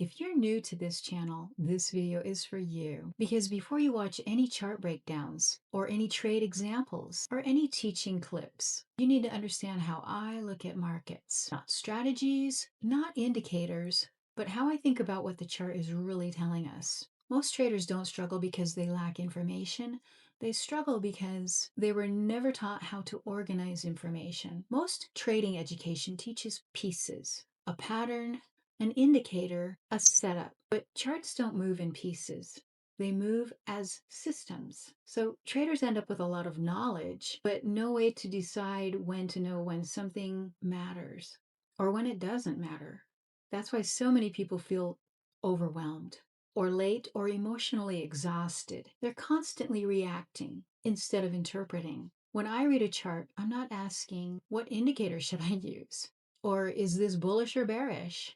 If you're new to this channel, this video is for you. Because before you watch any chart breakdowns, or any trade examples, or any teaching clips, you need to understand how I look at markets. Not strategies, not indicators, but how I think about what the chart is really telling us. Most traders don't struggle because they lack information. They struggle because they were never taught how to organize information. Most trading education teaches pieces, a pattern, an indicator, a setup. But charts don't move in pieces. They move as systems. So traders end up with a lot of knowledge, but no way to decide when to know when something matters or when it doesn't matter. That's why so many people feel overwhelmed or late or emotionally exhausted. They're constantly reacting instead of interpreting. When I read a chart, I'm not asking, what indicator should I use? Or is this bullish or bearish?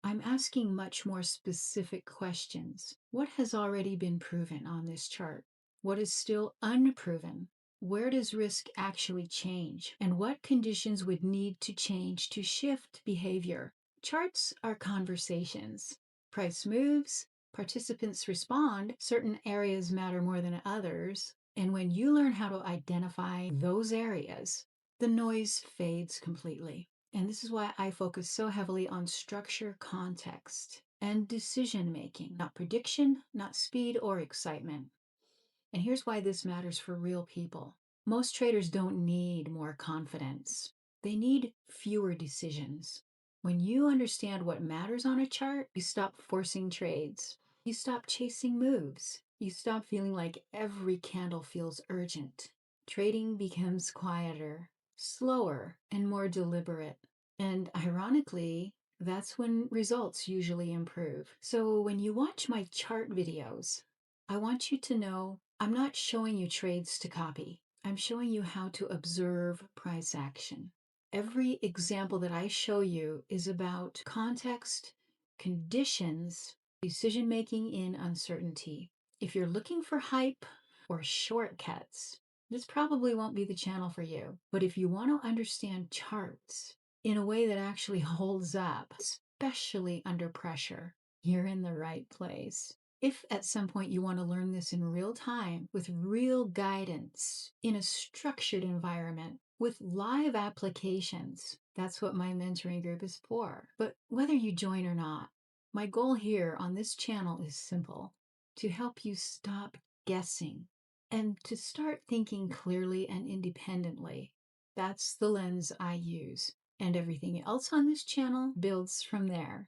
I'm asking much more specific questions. What has already been proven on this chart? What is still unproven? Where does risk actually change? And what conditions would need to change to shift behavior? Charts are conversations. Price moves, participants respond, certain areas matter more than others. And when you learn how to identify those areas, the noise fades completely. And this is why I focus so heavily on structure, context, and decision making, not prediction, not speed or excitement. And here's why this matters for real people. Most traders don't need more confidence. They need fewer decisions. When you understand what matters on a chart, you stop forcing trades. You stop chasing moves. You stop feeling like every candle feels urgent. Trading becomes quieter, slower, and more deliberate. And ironically, that's when results usually improve. So when you watch my chart videos, I want you to know I'm not showing you trades to copy. I'm showing you how to observe price action. Every example that I show you is about context, conditions, decision making in uncertainty. If you're looking for hype or shortcuts, this probably won't be the channel for you. But if you want to understand charts in a way that actually holds up, especially under pressure, you're in the right place. If at some point you want to learn this in real time with real guidance in a structured environment with live applications, that's what my mentoring group is for. But whether you join or not, my goal here on this channel is simple: to help you stop guessing and to start thinking clearly and independently. That's the lens I use, and everything else on this channel builds from there.